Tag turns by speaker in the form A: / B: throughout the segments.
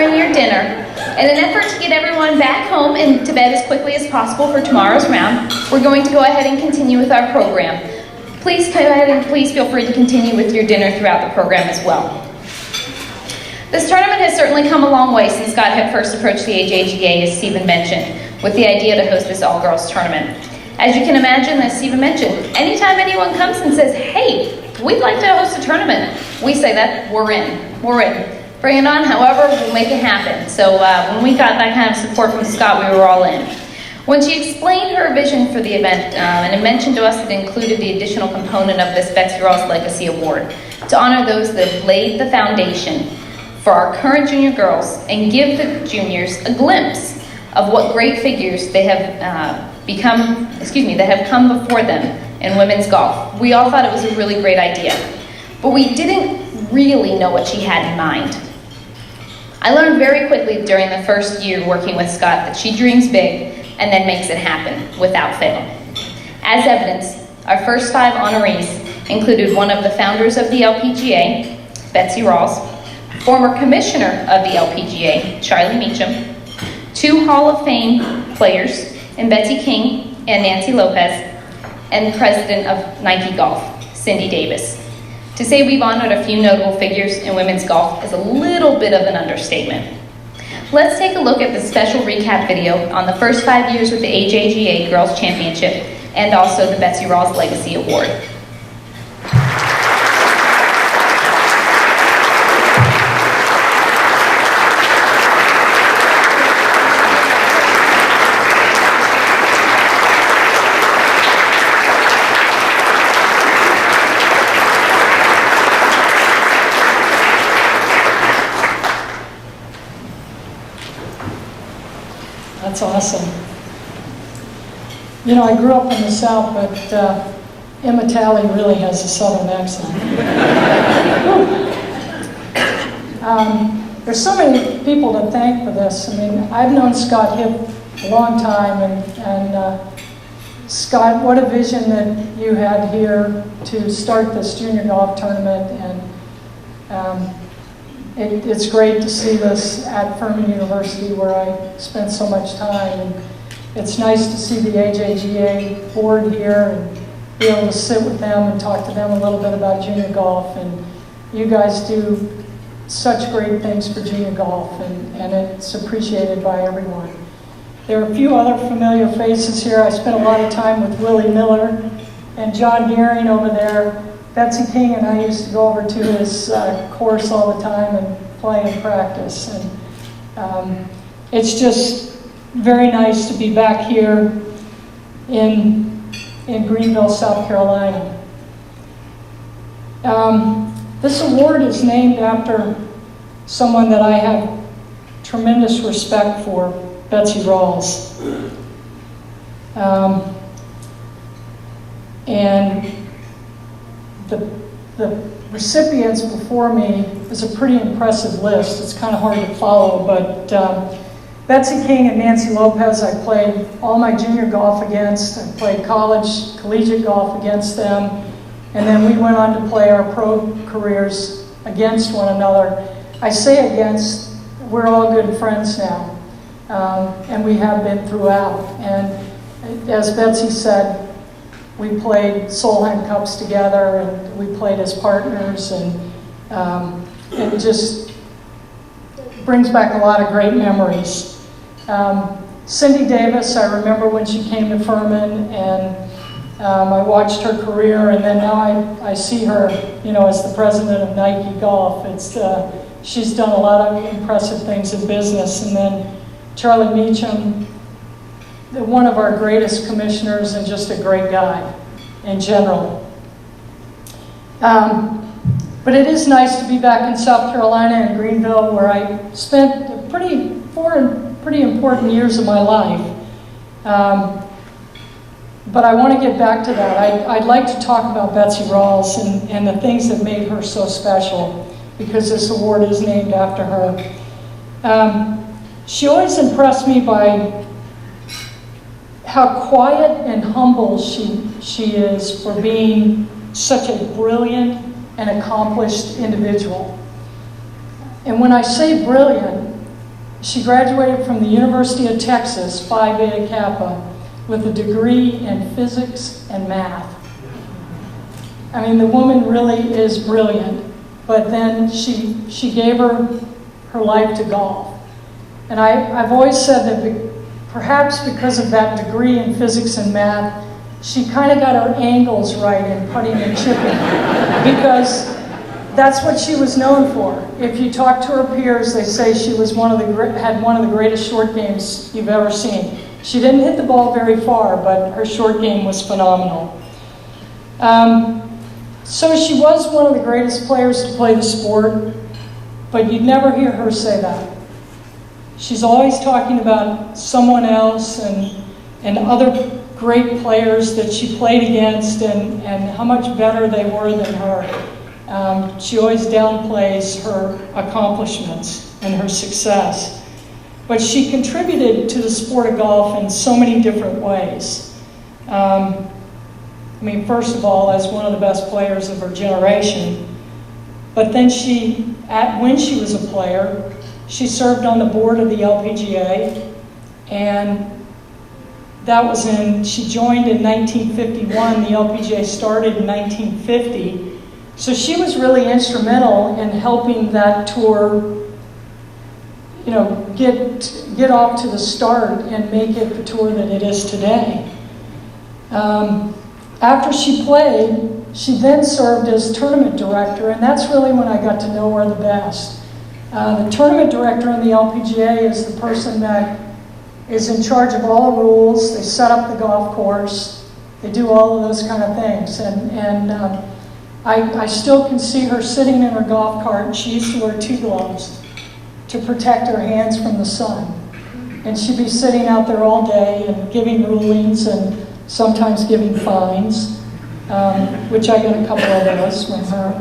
A: during your dinner. In an effort to get everyone back home and to bed as quickly as possible for tomorrow's round, we're going to go ahead and continue with our program. Please go ahead and please feel free to continue with your dinner throughout the program as well. This tournament has certainly come a long way since Scott had first approached the AJGA, as Stephen mentioned, with the idea to host this all-girls tournament. As you can imagine, as Stephen mentioned, anytime anyone comes and says, hey, we'd like to host a tournament, we say that we're in. Bring it on, however, we'll make it happen. So when we got that kind of support from Scott, we were all in. When she explained her vision for the event, and it mentioned to us that it included the additional component of this Betsy Rawls Legacy Award to honor those that laid the foundation for our current junior girls and give the juniors a glimpse of what great figures they have that have come before them in women's golf. We all thought it was a really great idea, but we didn't really know what she had in mind. I learned very quickly during the first year working with Scott that she dreams big and then makes it happen without fail. As evidence, our first 5 honorees included one of the founders of the LPGA, Betsy Rawls, former commissioner of the LPGA, Charlie Meacham, 2 Hall of Fame players in Betsy King and Nancy Lopez, and president of Nike Golf, Cindy Davis. To say we've honored a few notable figures in women's golf is a little bit of an understatement. Let's take a look at the special recap video on the first 5 years with the AJGA Girls Championship and also the Betsy Rawls Legacy Award.
B: That's awesome. You know, I grew up in the South, but Emma Talley really has a Southern accent. There's so many people to thank for this. I mean, I've known Scott Hipp a long time, and Scott, what a vision that you had here to start this junior golf tournament, and it's great to see this at Furman University where I spent so much time, and it's nice to see the AJGA board here and be able to sit with them and talk to them a little bit about junior golf. And you guys do such great things for junior golf, and it's appreciated by everyone. There are a few other familiar faces here. I spent a lot of time with Willie Miller and John Gearing over there. Betsy King and I used to go over to his course all the time and play and practice. And it's just very nice to be back here in Greenville, South Carolina. This award is named after someone that I have tremendous respect for, Betsy Rawls. And the recipients before me is a pretty impressive list. It's kind of hard to follow, but Betsy King and Nancy Lopez, I played all my junior golf against. I played college, collegiate golf against them, and then we went on to play our pro careers against one another. I say against, we're all good friends now, and we have been throughout. And as Betsy said, we played Solheim Cups together, and we played as partners, and it just brings back a lot of great memories. Cindy Davis, I remember when she came to Furman, and I watched her career, and then now I see her, you know, as the president of Nike Golf. She's done a lot of impressive things in business. And then Charlie Meacham, one of our greatest commissioners and just a great guy in general. But it is nice to be back in South Carolina and Greenville, where I spent 4 pretty important years of my life. But I want to get back to that. I'd like to talk about Betsy Rawls and the things that made her so special, because this award is named after her. She always impressed me by how quiet and humble she is for being such a brilliant and accomplished individual. And when I say brilliant, She graduated from the University of Texas, Phi Beta Kappa, with a degree in physics and math. I mean, the woman really is brilliant, but then she gave her life to golf. And I've always said that perhaps because of that degree in physics and math, she kind of got her angles right in putting and chipping, because that's what she was known for. If you talk to her peers, they say she was had one of the greatest short games you've ever seen. She didn't hit the ball very far, but her short game was phenomenal. So she was one of the greatest players to play the sport, but you'd never hear her say that. She's always talking about someone else and other great players that she played against and how much better they were than her. She always downplays her accomplishments and her success. But she contributed to the sport of golf in so many different ways. I mean, first of all, as one of the best players of her generation. But then when she was a player, she served on the board of the LPGA, and she joined in 1951. The LPGA started in 1950. So she was really instrumental in helping that tour, get off to the start and make it the tour that it is today. After she played, she then served as tournament director, and that's really when I got to know her the best. The tournament director on the LPGA is the person that is in charge of all the rules. They set up the golf course. They do all of those kind of things. And I still can see her sitting in her golf cart. She used to wear 2 gloves to protect her hands from the sun. And she'd be sitting out there all day and giving rulings and sometimes giving fines, which I got a couple of those from her.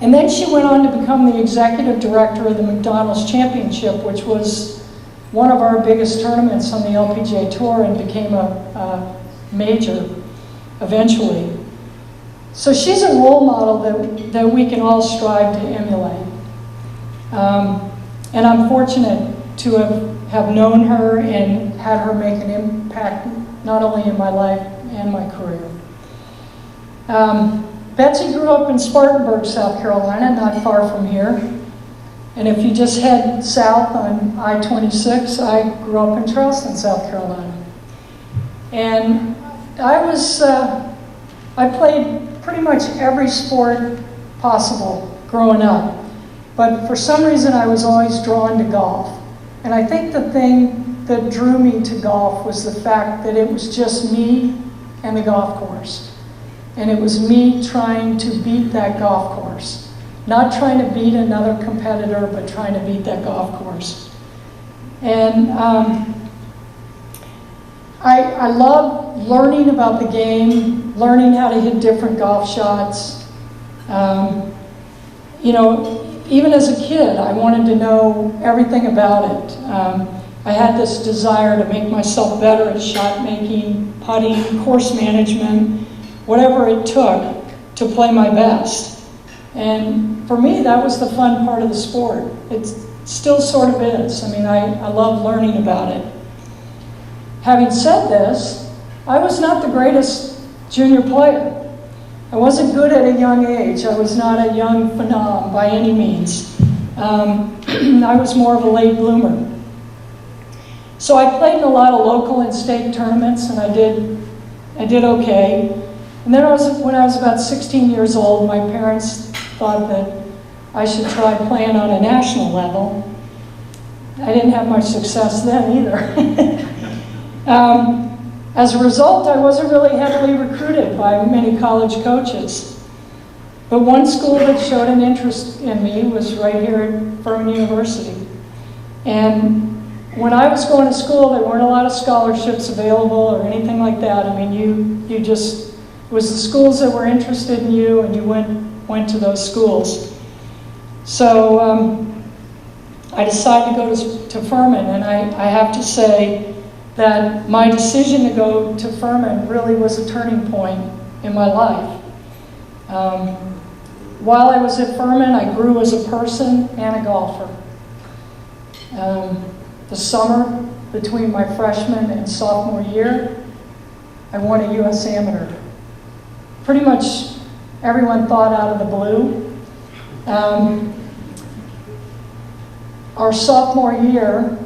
B: And then she went on to become the executive director of the McDonald's Championship, which was one of our biggest tournaments on the LPGA Tour, and became a major eventually. So she's a role model that we can all strive to emulate. And I'm fortunate to have known her and had her make an impact not only in my life and my career. Betsy grew up in Spartanburg, South Carolina, not far from here. And if you just head south on I-26, I grew up in Charleston, South Carolina. And I played pretty much every sport possible growing up. But for some reason, I was always drawn to golf. And I think the thing that drew me to golf was the fact that it was just me and the golf course. And it was me trying to beat that golf course. Not trying to beat another competitor, but trying to beat that golf course. And I love learning about the game, learning how to hit different golf shots. Even as a kid, I wanted to know everything about it. I had this desire to make myself better at shot making, putting, course management, whatever it took to play my best. And for me, that was the fun part of the sport. It still sort of is. I mean, I love learning about it. Having said this, I was not the greatest junior player. I wasn't good at a young age. I was not a young phenom by any means. I was more of a late bloomer. So I played in a lot of local and state tournaments, and I did okay. And then when I was about 16 years old, my parents thought that I should try playing on a national level. I didn't have much success then either. As a result, I wasn't really heavily recruited by many college coaches. But one school that showed an interest in me was right here at Furman University. And when I was going to school, there weren't a lot of scholarships available or anything like that. I mean, it was the schools that were interested in you, and you went to those schools. So I decided to go to Furman, and I have to say that my decision to go to Furman really was a turning point in my life. While I was at Furman, I grew as a person and a golfer. The summer between my freshman and sophomore year, I won a U.S. Amateur. Pretty much everyone thought out of the blue. Our sophomore year,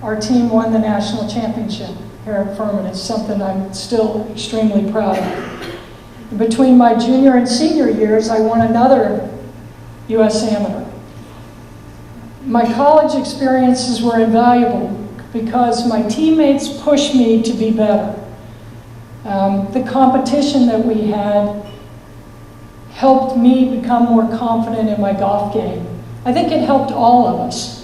B: our team won the national championship here at Furman. It's something I'm still extremely proud of. Between my junior and senior years, I won another U.S. Amateur. My college experiences were invaluable because my teammates pushed me to be better. The competition that we had helped me become more confident in my golf game. I think it helped all of us.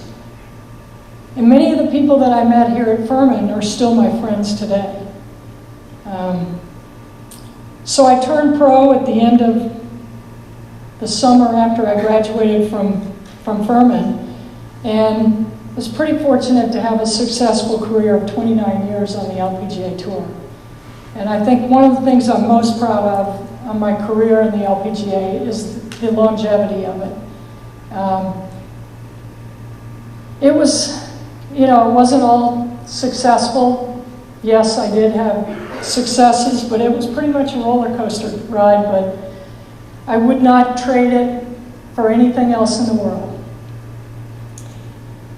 B: And many of the people that I met here at Furman are still my friends today. So I turned pro at the end of the summer after I graduated from Furman, and was pretty fortunate to have a successful career of 29 years on the LPGA Tour. And I think one of the things I'm most proud of on my career in the LPGA is the longevity of it. It was, it wasn't all successful. Yes, I did have successes, but it was pretty much a roller coaster ride, but I would not trade it for anything else in the world.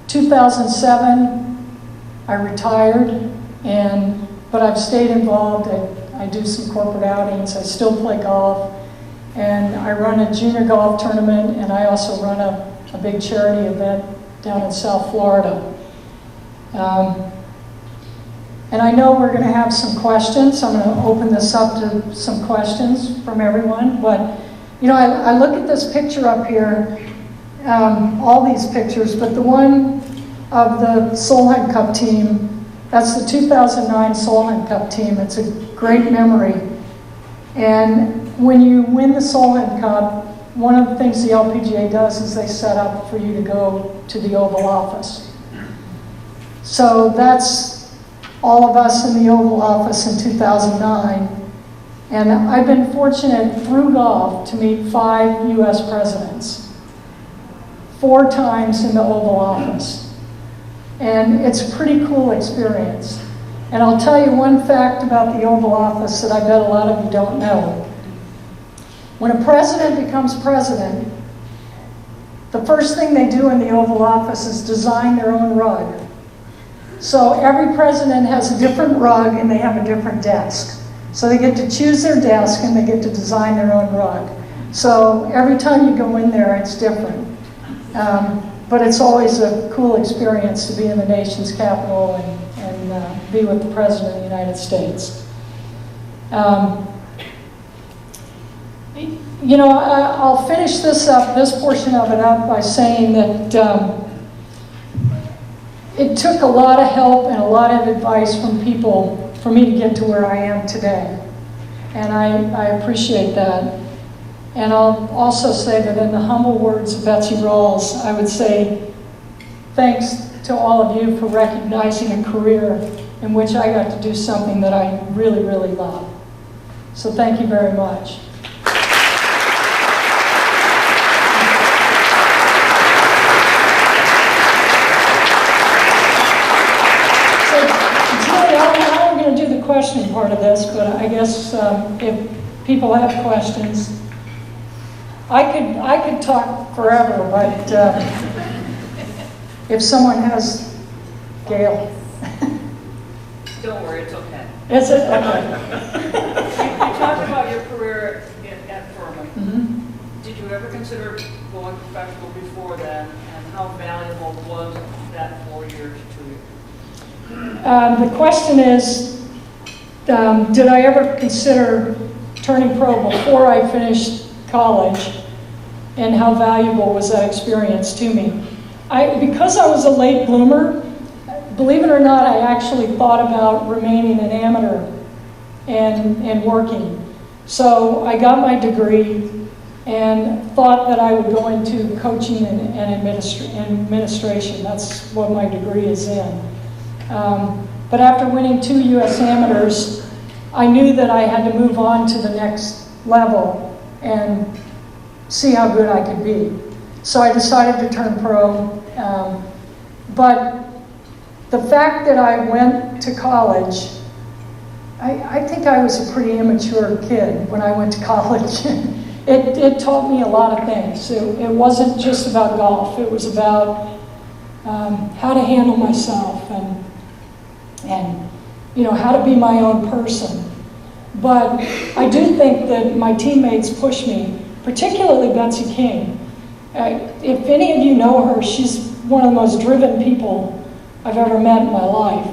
B: 2007, I retired, but I've stayed involved. I do some corporate outings, I still play golf, and I run a junior golf tournament, and I also run a big charity event down in South Florida. And I know we're going to have some questions. I'm going to open this up to some questions from everyone, but I look at this picture up here, all these pictures, but the one of the Solheim Cup team, that's the 2009 Solheim Cup team. It's a great memory. And when you win the Solheim Cup, one of the things the LPGA does is they set up for you to go to the Oval Office. So that's all of us in the Oval Office in 2009. And I've been fortunate through golf to meet 5 U.S. presidents, 4 times in the Oval Office. And it's a pretty cool experience. And I'll tell you one fact about the Oval Office that I bet a lot of you don't know. When a president becomes president, the first thing they do in the Oval Office is design their own rug. So every president has a different rug and they have a different desk. So they get to choose their desk and they get to design their own rug. So every time you go in there, it's different. But it's always a cool experience to be in the nation's capital and be with the President of the United States. I'll finish this portion of it up by saying that it took a lot of help and a lot of advice from people for me to get to where I am today. And I appreciate that. And I'll also say that in the humble words of Betsy Rawls, I would say thanks to all of you for recognizing a career in which I got to do something that I really, really love. So thank you very much. I'm going to do the questioning part of this, but I guess if people have questions, I could talk forever, but if someone has, Gail.
C: Don't worry, it's okay.
B: Is it? Okay.
C: You talked about your career at Furman.
B: Mm-hmm.
C: Did you ever consider going professional before then, and how valuable was that 4 years to you?
B: The question is, did I ever consider turning pro before I finished college, and how valuable was that experience to me? Because I was a late bloomer, believe it or not, I actually thought about remaining an amateur and working. So I got my degree and thought that I would go into coaching and administration. That's what my degree is in. But after winning 2 U.S. amateurs, I knew that I had to move on to the next level and see how good I could be. So I decided to turn pro. But the fact that I went to college, I think I was a pretty immature kid when I went to college. It taught me a lot of things. It wasn't just about golf. It was about how to handle myself and how to be my own person. But I do think that my teammates pushed me, particularly Betsy King. If any of you know her, she's one of the most driven people I've ever met in my life.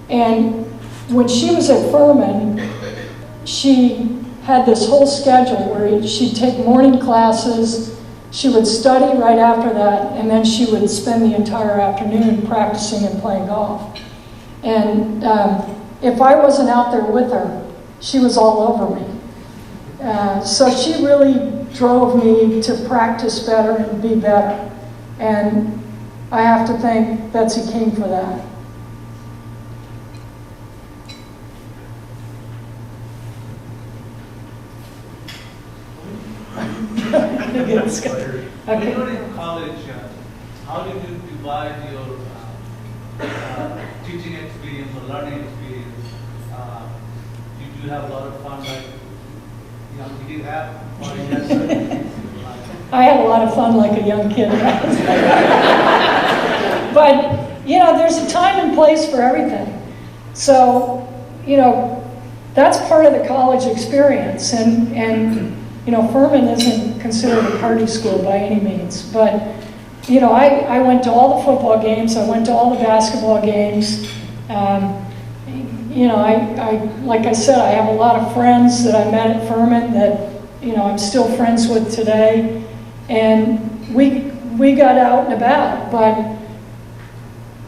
B: And when she was at Furman, she had this whole schedule where she'd take morning classes, she would study right after that, and then she would spend the entire afternoon practicing and playing golf. And if I wasn't out there with her, she was all over me. So she really drove me to practice better and be better. And I have to thank Betsy King for that.
D: When you were in college, how did you divide your teaching experience or learning experience? Did you have a lot of fun, did you have, or you had certain things you liked?
B: I had a lot of fun like a young kid. But, there's a time and place for everything. So, that's part of the college experience. And Furman isn't considered a party school by any means. But, I went to all the football games. I went to all the basketball games. Like I said, I have a lot of friends that I met at Furman that, I'm still friends with today. And we got out and about. But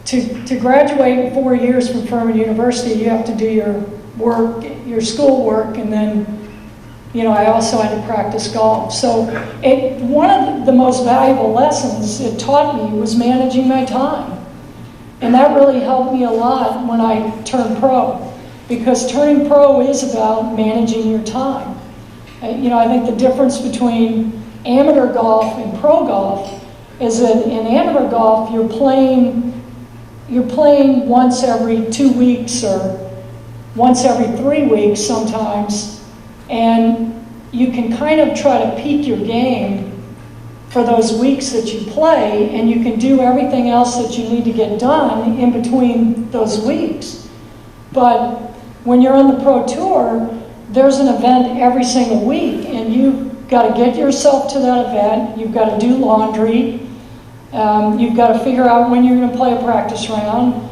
B: to graduate in 4 years from Furman University, you have to do your work, your school work, and then I also had to practice golf. So one of the most valuable lessons it taught me was managing my time. And that really helped me a lot when I turned pro, because turning pro is about managing your time. I think the difference between amateur golf and pro golf is that in amateur golf, you're playing once every 2 weeks or once every 3 weeks sometimes, and you can kind of try to peak your game for those weeks that you play, and you can do everything else that you need to get done in between those weeks. But when you're on the pro tour, there's an event every single week, and you've got to get yourself to that event, you've got to do laundry, you've got to figure out when you're going to play a practice round,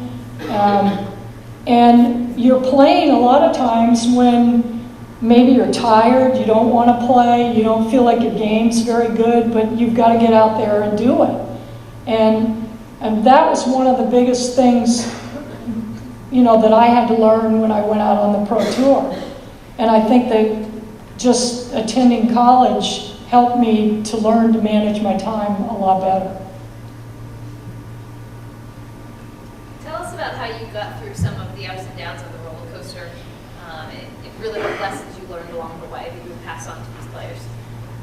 B: and you're playing a lot of times when maybe you're tired, you don't want to play, you don't feel like your game's very good, but you've got to get out there and do it. And that was one of the biggest things, that I had to learn when I went out on the pro tour. And I think that just attending college helped me to learn to manage my time a lot better.
E: Tell us about how you got through some of the ups and downs of the roller coaster. Really what lessons you learned along the way that you would pass on to these players.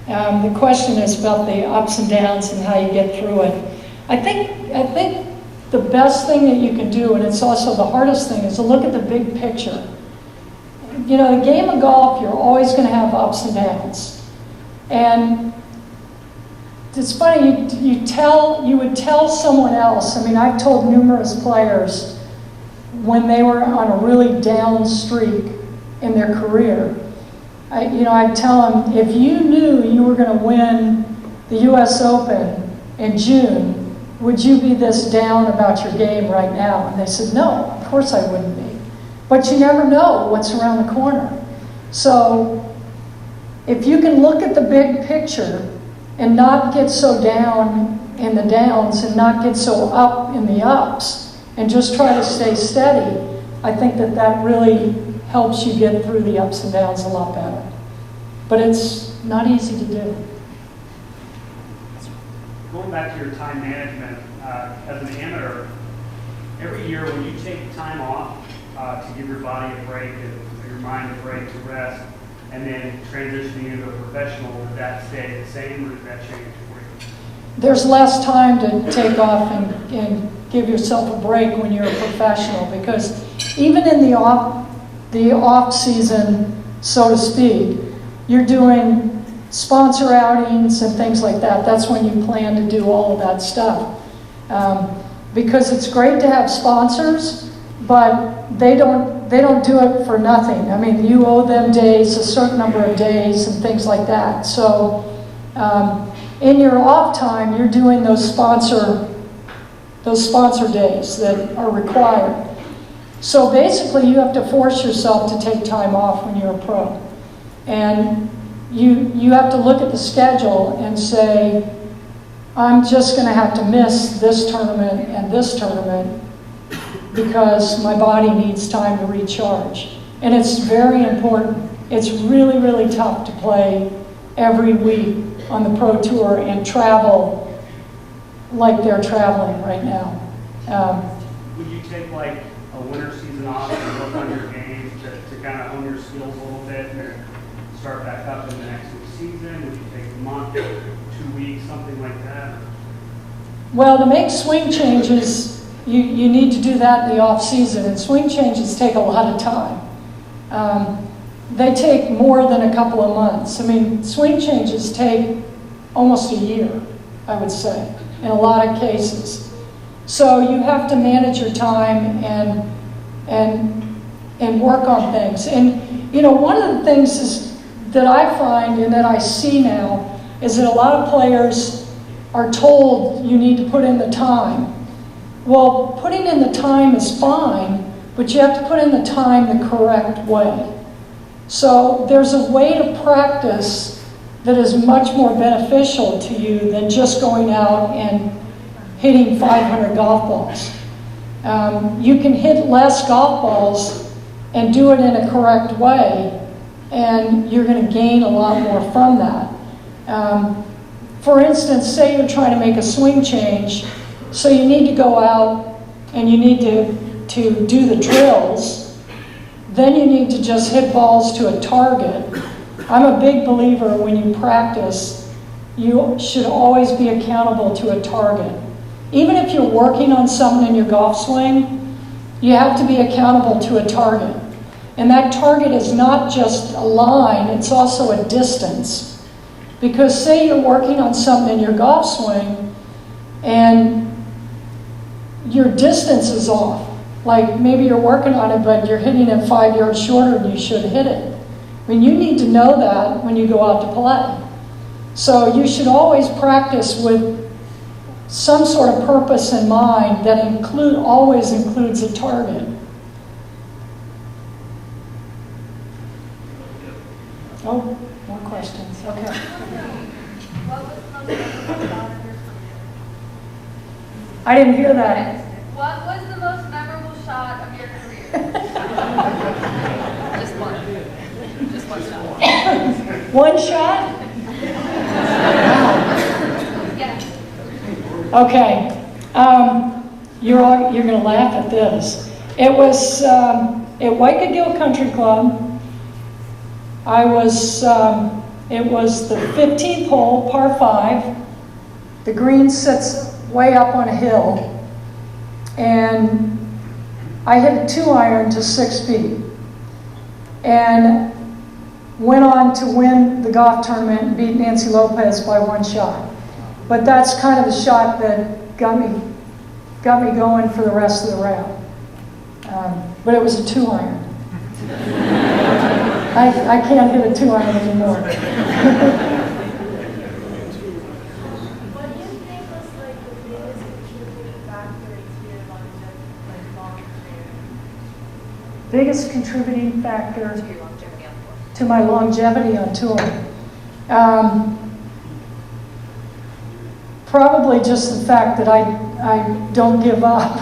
B: The question is about the ups and downs and how you get through it. I think the best thing that you can do, and it's also the hardest thing, is to look at the big picture. The game of golf, you're always going to have ups and downs. And it's funny, you would tell someone else. I mean, I've told numerous players when they were on a really down streak in their career, I'd tell them, if you knew you were going to win the US Open in June, would you be this down about your game right now? And they said, no, of course I wouldn't be. But you never know what's around the corner. So if you can look at the big picture and not get so down in the downs and not get so up in the ups and just try to stay steady, I think that really helps you get through the ups and downs a lot better. But it's not easy to do.
F: Going back to your time management, as an amateur, every year when you take time off to give your body a break and your mind a break to rest, and then transitioning into a professional, does that stay the same or does that change for you?
B: there's less time to take off and give yourself a break when you're a professional, because even in the off season, so to speak, you're doing sponsor outings and things like that. That's when you plan to do all of that stuff. Because it's great to have sponsors, but they don't do it for nothing. I mean, you owe them days, a certain number of days and things like that. So in your off time, you're doing those sponsor days that are required. So basically, you have to force yourself to take time off when you're a pro. And you have to look at the schedule and say, I'm just going to have to miss this tournament and this tournament because my body needs time to recharge. And it's very important. It's really, really tough to play every week on the pro tour and travel like they're traveling right now.
F: Would you take like a winter season off and work on your game to kind of hone your skills a little bit and start back up in the next season? Would you take a month, 2 weeks, something like that?
B: Well, to make swing changes, you need to do that in the off season, and swing changes take a lot of time. They take more than a couple of months. I mean, swing changes take almost a year, I would say, in a lot of cases. So you have to manage your time and work on things. And you know, one of the things is that I find and that I see now is that a lot of players are told you need to put in the time. Well, putting in the time is fine, but you have to put in the time the correct way. So there's a way to practice that is much more beneficial to you than just going out and hitting 500 golf balls. You can hit less golf balls and do it in a correct way, and you're going to gain a lot more from that. For instance, say you're trying to make a swing change, so you need to go out and you need to do the drills. Then you need to just hit balls to a target. I'm a big believer when you practice, you should always be accountable to a target. Even if you're working on something in your golf swing, you have to be accountable to a target. And that target is not just a line, it's also a distance. Because say you're working on something in your golf swing and your distance is off. Like maybe you're working on it, but you're hitting it 5 yards shorter than you should hit it. I mean, you need to know that when you go out to play. So you should always practice with some sort of purpose in mind that always includes a target. Oh, more questions. Okay.
E: What was the most memorable shot of your career?
B: I didn't hear that.
E: What was the most memorable shot of your career? Just one. Just one shot.
B: One shot?
E: Yes.
B: Okay. You're going to laugh at this. It was at Waikagill Country Club. It was the 15th hole, par 5. The green sits way up on a hill. And I hit a 2-iron to 6 feet. And went on to win the golf tournament and beat Nancy Lopez by 1 shot. But that's kind of the shot that got me going for the rest of the round. But it was a 2-iron. I can't hit a 2-iron anymore.
G: What do you think was like the biggest contributing factor to your long career?
B: Biggest contributing factor
E: To your longevity on tour.
B: to my longevity on tour. Probably just the fact that I don't give up.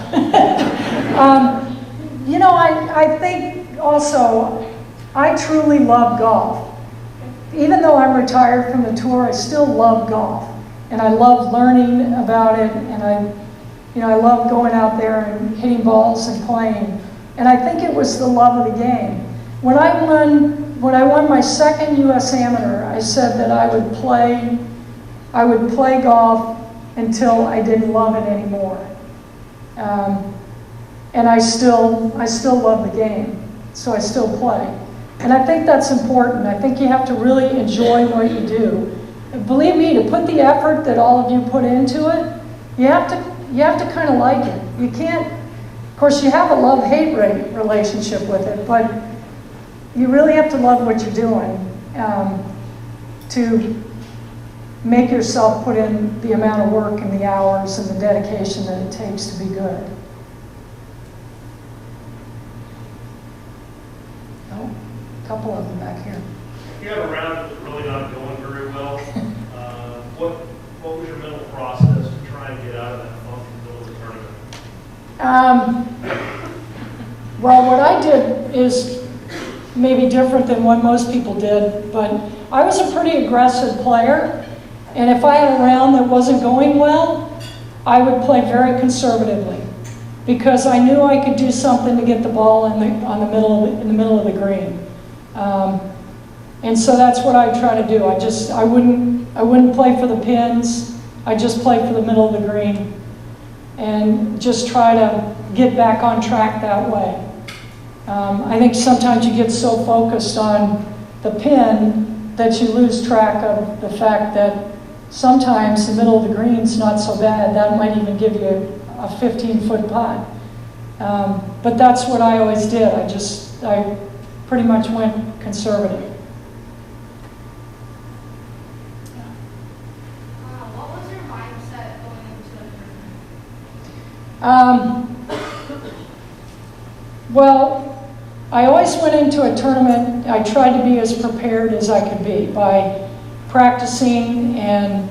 B: You know, I think also I truly love golf. Even though I'm retired from the tour, I still love golf. And I love learning about it, and I love going out there and hitting balls and playing. And I think it was the love of the game. When I won my second U.S. Amateur, I said that I would play golf until I didn't love it anymore. And I still love the game, so I still play. And I think that's important. I think you have to really enjoy what you do. And believe me, to put the effort that all of you put into it, you have to kind of like it. You can't, of course, you have a love-hate relationship with it, but you really have to love what you're doing to make yourself put in the amount of work and the hours and the dedication that it takes to be good. Oh, a couple of them back here.
H: You had a round that was really not going very well. What was your mental process to try and get out of that funk in the middle of the tournament?
B: Well, what I did is maybe different than what most people did, but I was a pretty aggressive player, and if I had a round that wasn't going well, I would play very conservatively because I knew I could do something to get the ball in the middle of the green. And so that's what I try to do. I wouldn't play for the pins. I just play for the middle of the green and just try to get back on track that way. I think sometimes you get so focused on the pin that you lose track of the fact that sometimes the middle of the green's not so bad. That might even give you a 15-foot putt. But that's what I always did. I pretty much went conservative.
G: What was your mindset going into the tournament?
B: Well, I always went into a tournament, I tried to be as prepared as I could be by practicing and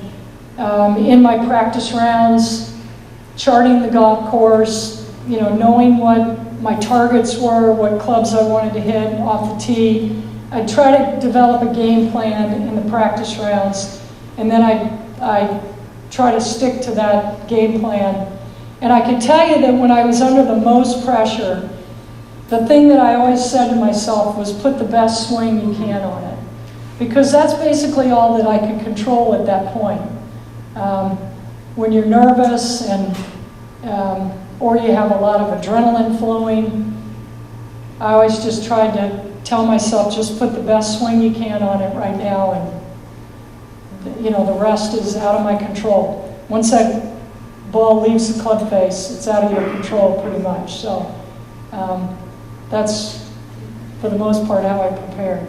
B: in my practice rounds, charting the golf course, knowing what my targets were, what clubs I wanted to hit off the tee. I'd try to develop a game plan in the practice rounds, and then I'd try to stick to that game plan. And I can tell you that when I was under the most pressure, the thing that I always said to myself was put the best swing you can on it. Because that's basically all that I could control at that point. When you're nervous and or you have a lot of adrenaline flowing, I always just tried to tell myself, just put the best swing you can on it right now, and the rest is out of my control. Once that ball leaves the club face, it's out of your control pretty much. So that's, for the most part, how I prepared.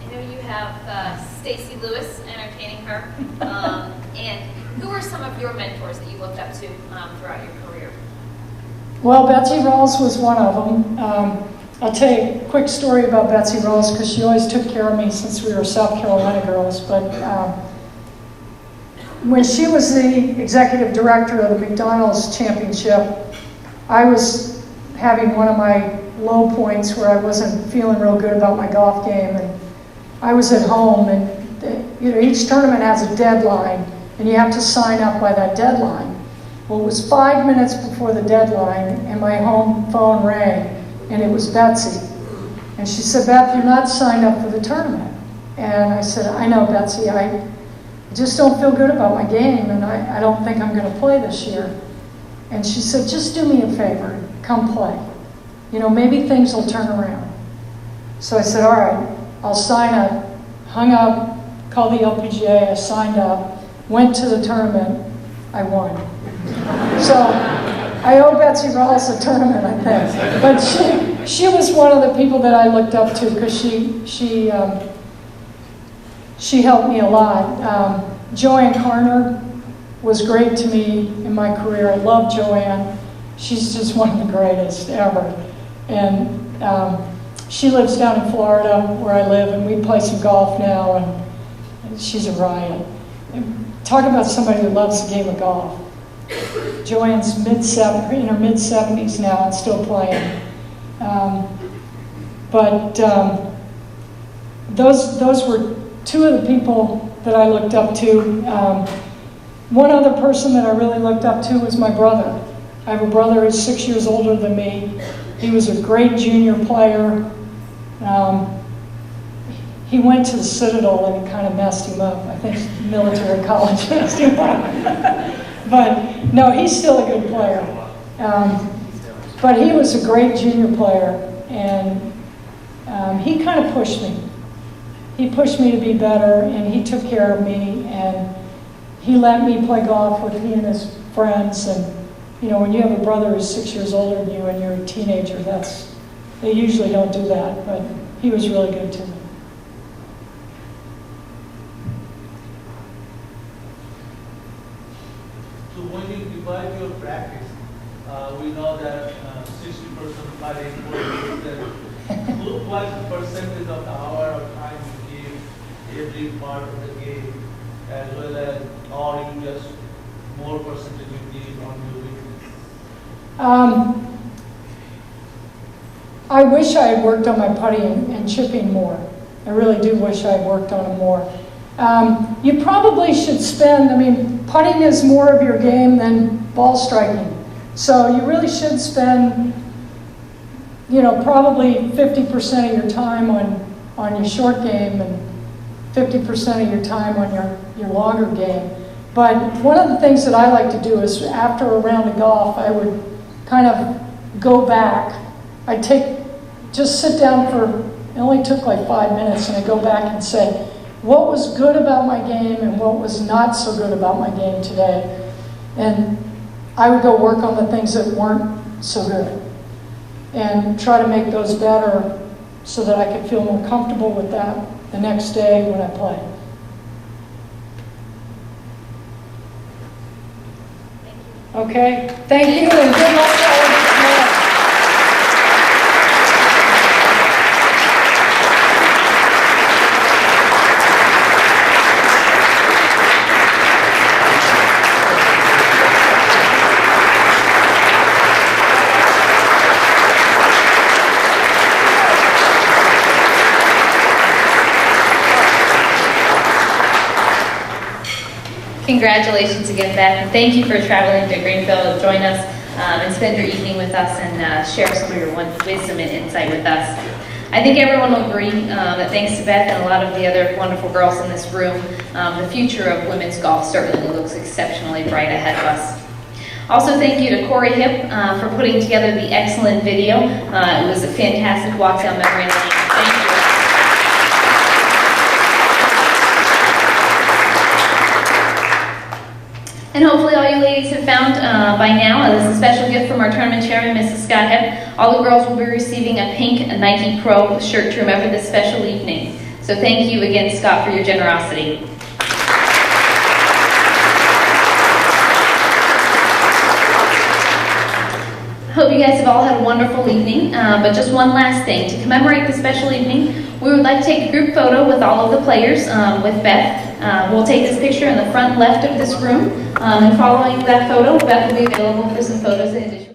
E: I know you have Stacy Lewis entertaining her. And who are some of your mentors that you looked up to throughout your career?
B: Well, Betsy Rawls was one of them. I'll tell you a quick story about Betsy Rawls because she always took care of me since we were South Carolina girls. But when she was the executive director of the McDonald's Championship, I was having one of my low points where I wasn't feeling real good about my golf game, and I was at home, and each tournament has a deadline, and you have to sign up by that deadline. Well, it was 5 minutes before the deadline, and my home phone rang, and it was Betsy. And she said, "Beth, you're not signed up for the tournament." And I said, "I know, Betsy, I just don't feel good about my game, and I don't think I'm going to play this year." And she said, "Just do me a favor, come play. Maybe things will turn around." So I said, "All right, I'll sign up." Hung up, called the LPGA, I signed up, went to the tournament, I won. So I owe Betsy Rawls a tournament, I think. But she was one of the people that I looked up to because she helped me a lot. Joanne Carner was great to me in my career. I love Joanne. She's just one of the greatest ever. And she lives down in Florida where I live, and we play some golf now, and she's a riot. And talk about somebody who loves the game of golf. Joanne's in her mid-70s now and still playing. But those were two of the people that I looked up to. One other person that I really looked up to was my brother. I have a brother who's 6 years older than me. He was a great junior player. he went to the Citadel and it kind of messed him up. I think military college messed him up. But no, he's still a good player. But he was a great junior player, and he kind of pushed me. He pushed me to be better, and he took care of me, and he let me play golf with he and his friends. And you know, when you have a brother who's 6 years older than you and you're a teenager, they usually don't do that, but he was really good to me.
D: So when you divide your practice, we know that 60% putting, 40%. What percentage of the hour of time you give every part of the game, as well as, or you just more percentage you give on your weakness?
B: I wish I had worked on my putting and chipping more. I really do wish I had worked on it more. You probably should spend, I mean, putting is more of your game than ball striking. So you really should spend, you know, probably 50% of your time on your short game and 50% of your time on your longer game. But one of the things that I like to do is after a round of golf, I would kind of go back. I'd just sit down it only took like 5 minutes, and I'd go back and say, what was good about my game and what was not so good about my game today? And I would go work on the things that weren't so good and try to make those better so that I could feel more comfortable with that the next day when I play. Okay, thank you, and good luck to all of you tomorrow.
A: Congratulations again, Beth, and thank you for traveling to Greenfield to join us and spend your evening with us and share some of your wisdom and insight with us. I think everyone will agree that thanks to Beth and a lot of the other wonderful girls in this room, the future of women's golf certainly looks exceptionally bright ahead of us. Also, thank you to Corey Hipp for putting together the excellent video. It was a fantastic walk down memory lane. Thank you. And hopefully all you ladies have found by now, as a special gift from our tournament chairman, Mrs. Scott Hepp, all the girls will be receiving a pink Nike Pro shirt to remember this special evening. So thank you again, Scott, for your generosity. Hope you guys have all had a wonderful evening, but just one last thing. To commemorate the special evening, we would like to take a group photo with all of the players with Beth. We'll take this picture in the front left of this room, and following that photo, Beth will be available for some photos in addition.